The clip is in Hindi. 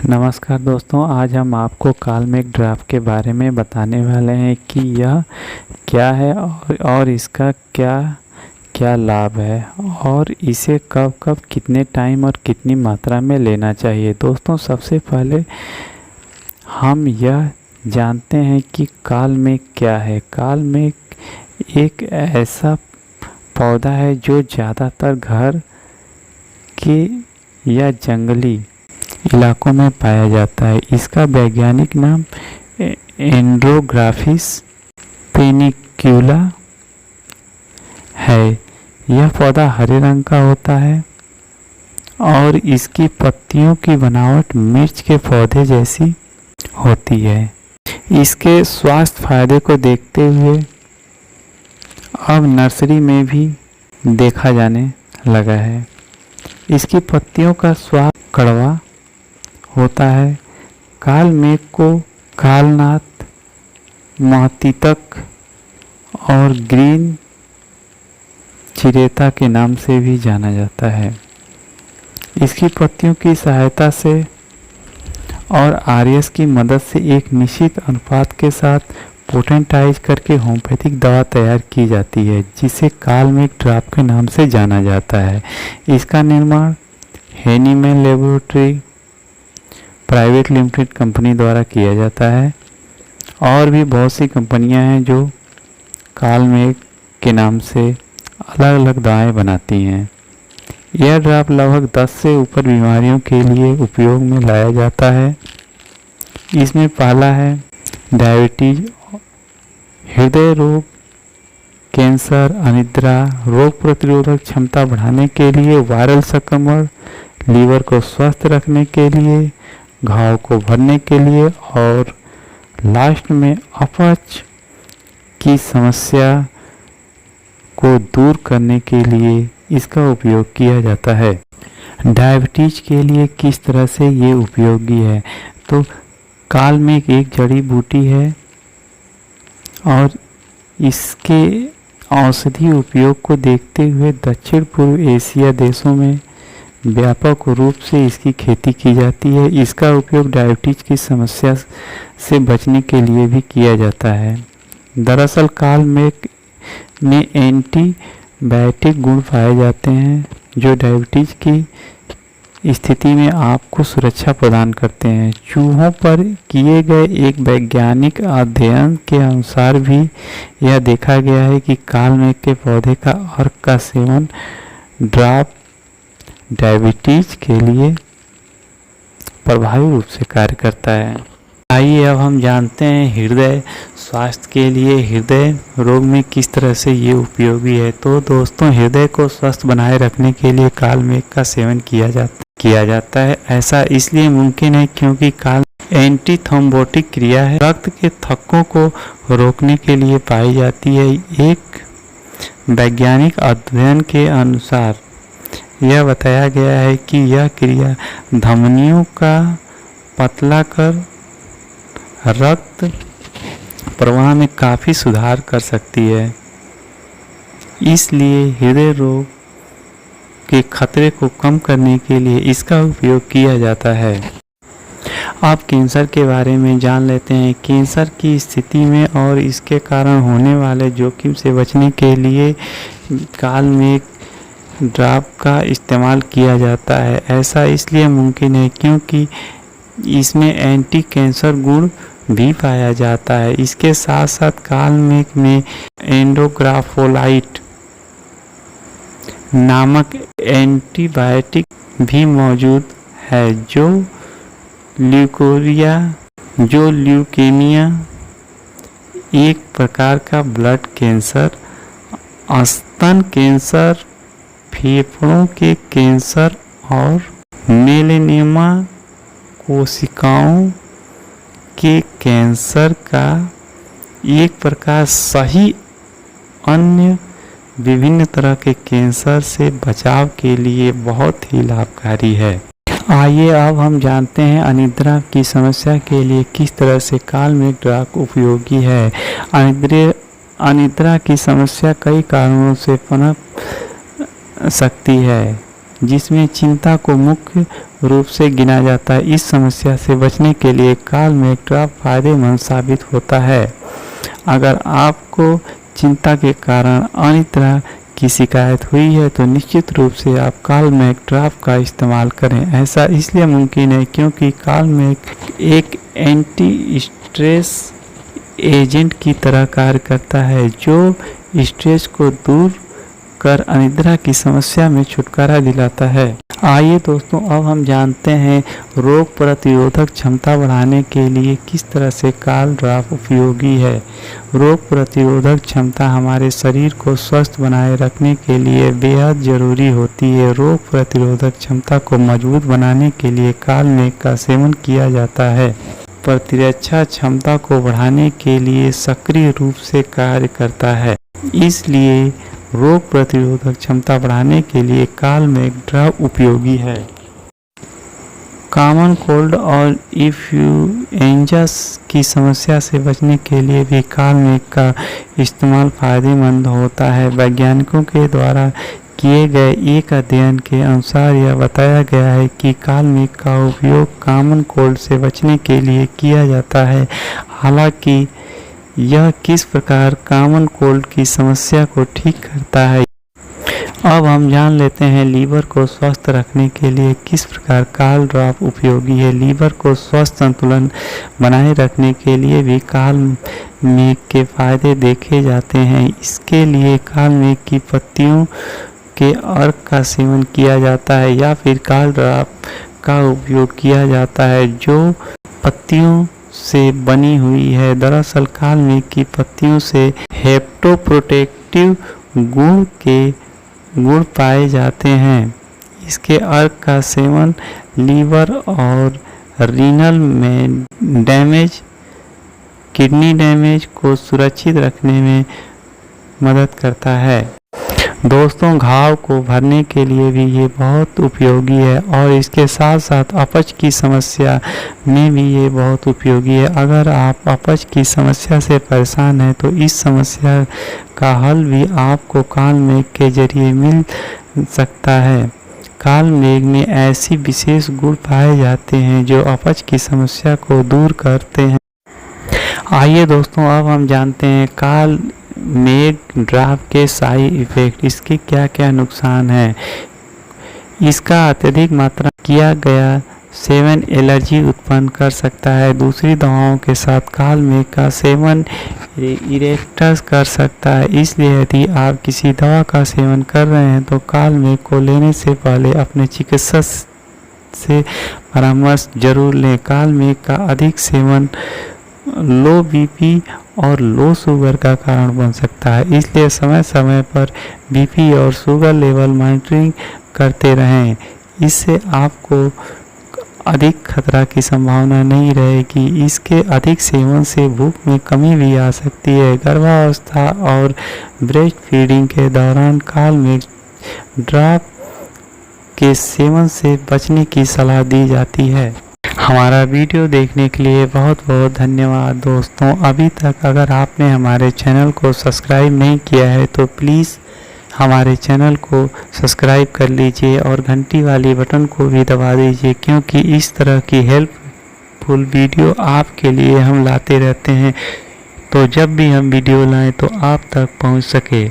नमस्कार दोस्तों, आज हम आपको कालमेघ ड्राफ्ट के बारे में बताने वाले हैं कि यह क्या है और इसका क्या क्या लाभ है और इसे कब कब कितने टाइम और कितनी मात्रा में लेना चाहिए। दोस्तों, सबसे पहले हम यह जानते हैं कि कालमेघ क्या है। कालमेघ एक ऐसा पौधा है जो ज़्यादातर घर के या जंगली इलाकों में पाया जाता है। इसका वैज्ञानिक नाम एंड्रोग्राफिस पेनिक्यूला है। यह पौधा हरे रंग का होता है और इसकी पत्तियों की बनावट मिर्च के पौधे जैसी होती है। इसके स्वास्थ्य फायदे को देखते हुए अब नर्सरी में भी देखा जाने लगा है। इसकी पत्तियों का स्वाद कड़वा होता है। कालमेघ को कालनाथ, महतीतक और ग्रीन चिरेता के नाम से भी जाना जाता है। इसकी पत्तियों की सहायता से और आरएस की मदद से एक निश्चित अनुपात के साथ पोटेंटाइज करके होम्योपैथिक दवा तैयार की जाती है, जिसे कालमेघ ड्राफ्ट के नाम से जाना जाता है। इसका निर्माण Hahnemann laboratory private limited company द्वारा किया जाता है और भी बहुत सी कंपनियां हैं जो कालमेघ के नाम से अलग अलग दवाएं बनाती हैं। यह ड्राफ्ट लगभग 10 से ऊपर बीमारियों के लिए उपयोग में लाया जाता है। इसमें पहला है डायबिटीज, हृदय रोग, कैंसर, अनिद्रा, रोग प्रतिरोधक क्षमता बढ़ाने के लिए, वायरल संक्रमण, लीवर को स्वस्थ रखने के लिए, घाव को भरने के लिए और लास्ट में अपच की समस्या को दूर करने के लिए इसका उपयोग किया जाता है। डायबिटीज के लिए किस तरह से ये उपयोगी है, तो कालमेघ एक जड़ी बूटी है और इसके औषधि उपयोग को देखते हुए दक्षिण पूर्व एशिया देशों में व्यापक रूप से इसकी खेती की जाती है। इसका उपयोग डायबिटीज की समस्या से बचने के लिए भी किया जाता है। दरअसल कालमेघ में एंटीबायोटिक गुण पाए जाते हैं जो डायबिटीज की स्थिति में आपको सुरक्षा प्रदान करते हैं। चूहों पर किए गए एक वैज्ञानिक अध्ययन के अनुसार भी यह देखा गया है कि कालमेघ के पौधे का अर्क का सेवन ड्राफ्ट डायबिटीज के लिए प्रभावी रूप से कार्य करता है। आइए अब हम जानते हैं हृदय स्वास्थ्य के लिए हृदय रोग में किस तरह से ये उपयोगी है। तो दोस्तों, हृदय को स्वस्थ बनाए रखने के लिए कालमेघ का सेवन किया जाता है। ऐसा इसलिए मुमकिन है क्योंकि काल एंटी थ्रोम्बोटिक क्रिया है, रक्त के थक्कों को रोकने के लिए पाई जाती है। एक वैज्ञानिक अध्ययन के अनुसार यह बताया गया है कि यह क्रिया धमनियों का पतला कर रक्त प्रवाह में काफ़ी सुधार कर सकती है। इसलिए हृदय रोग के खतरे को कम करने के लिए इसका उपयोग किया जाता है। अब कैंसर के बारे में जान लेते हैं। कैंसर की स्थिति में और इसके कारण होने वाले जोखिम से बचने के लिए कालमेघ ड्राफ्ट का इस्तेमाल किया जाता है। ऐसा इसलिए मुमकिन है क्योंकि इसमें एंटी कैंसर गुण भी पाया जाता है। इसके साथ साथ कालमेघ में एंडोग्राफोलाइट नामक एंटीबायोटिक भी मौजूद है जो ल्यूकेमिया एक प्रकार का ब्लड कैंसर, स्तन कैंसर, फेफड़ों के कैंसर और मेलेनेमा कोशिकाओं के कैंसर का एक प्रकार सही अन्य विभिन्न तरह के कैंसर से बचाव के लिए बहुत ही लाभकारी है। आइए अब हम जानते हैं अनिद्रा की समस्या के लिए किस तरह से कालमेघ ड्राफ्ट उपयोगी है। अनिद्रा की समस्या कई कारणों से पनप सकती है, जिसमें चिंता को मुख्य रूप से गिना जाता है। इस समस्या से बचने के लिए कालमेघ ड्राफ्ट फायदेमंद साबित होता है। अगर आपको चिंता के कारण अनिद्रा की शिकायत हुई है तो निश्चित रूप से आप कालमेघ ड्राफ्ट का इस्तेमाल करें। ऐसा इसलिए मुमकिन है क्योंकि कालमेघ एक एंटी स्ट्रेस एजेंट की तरह कार्य करता है, जो स्ट्रेस को दूर कर अनिद्रा की समस्या में छुटकारा दिलाता है। आइए दोस्तों, अब हम जानते हैं रोग प्रतिरोधक क्षमता बढ़ाने के लिए किस तरह से काल ड्राफ्ट उपयोगी है। रोग प्रतिरोधक क्षमता हमारे शरीर को स्वस्थ बनाए रखने के लिए बेहद जरूरी होती है। रोग प्रतिरोधक क्षमता को मजबूत बनाने के लिए कालमेघ का सेवन किया जाता है। प्रतिरक्षा क्षमता को बढ़ाने के लिए सक्रिय रूप से कार्य करता है। इसलिए रोग प्रतिरोधक क्षमता बढ़ाने के लिए कालमेघ ड्राफ्ट उपयोगी है। कॉमन कोल्ड और इन्फ्लुएंजा की समस्या से बचने के लिए भी कालमेघ का इस्तेमाल फायदेमंद होता है। वैज्ञानिकों के द्वारा किए गए एक अध्ययन के अनुसार यह बताया गया है कि कालमेघ का उपयोग कॉमन कोल्ड से बचने के लिए किया जाता है। हालांकि यह किस प्रकार कॉमन कोल्ड की समस्या को ठीक करता है। अब हम जान लेते हैं लीवर को स्वस्थ रखने के लिए किस प्रकार काल ड्राफ्ट उपयोगी है। लीवर को स्वस्थ संतुलन बनाए रखने के लिए भी कालमेघ के फायदे देखे जाते हैं। इसके लिए कालमेघ की पत्तियों के अर्क का सेवन किया जाता है या फिर काल ड्राफ्ट का उपयोग किया जाता है जो पत्तियों से बनी हुई है। दरअसल कालमेघ की पत्तियों से हेप्टोप्रोटेक्टिव गुण पाए जाते हैं। इसके अर्क का सेवन लीवर और रीनल में डैमेज, किडनी डैमेज को सुरक्षित रखने में मदद करता है। दोस्तों, घाव को भरने के लिए भी ये बहुत उपयोगी है और इसके साथ साथ अपच की समस्या में भी ये बहुत उपयोगी है। अगर आप अपच की समस्या से परेशान हैं तो इस समस्या का हल भी आपको कालमेघ के जरिए मिल सकता है। कालमेघ में ऐसी विशेष गुण पाए जाते हैं जो अपच की समस्या को दूर करते हैं। आइए दोस्तों, अब हम जानते हैं कालमेघ ड्राफ्ट के साइड इफेक्ट, इसके क्या क्या नुकसान हैं। इसका अत्यधिक मात्रा किया गया सेवन एलर्जी उत्पन्न कर सकता है। दूसरी दवाओं के साथ कालमेघ का सेवन इरेक्टस कर सकता है। इसलिए यदि आप किसी दवा का सेवन कर रहे हैं तो कालमेघ को लेने से पहले अपने चिकित्सक से परामर्श जरूर लें। कालमेघ का अधिक सेवन लो बीपी और लो शुगर का कारण बन सकता है, इसलिए समय समय पर बीपी और शुगर लेवल मॉनिटरिंग करते रहें। इससे आपको अधिक खतरा की संभावना नहीं रहेगी। इसके अधिक सेवन से भूख में कमी भी आ सकती है। गर्भावस्था और ब्रेस्ट फीडिंग के दौरान कालमेघ ड्राफ्ट के सेवन से बचने की सलाह दी जाती है। हमारा वीडियो देखने के लिए बहुत बहुत धन्यवाद दोस्तों। अभी तक अगर आपने हमारे चैनल को सब्सक्राइब नहीं किया है तो प्लीज़ हमारे चैनल को सब्सक्राइब कर लीजिए और घंटी वाली बटन को भी दबा दीजिए, क्योंकि इस तरह की हेल्पफुल वीडियो आपके लिए हम लाते रहते हैं, तो जब भी हम वीडियो लाएं तो आप तक पहुंच सके।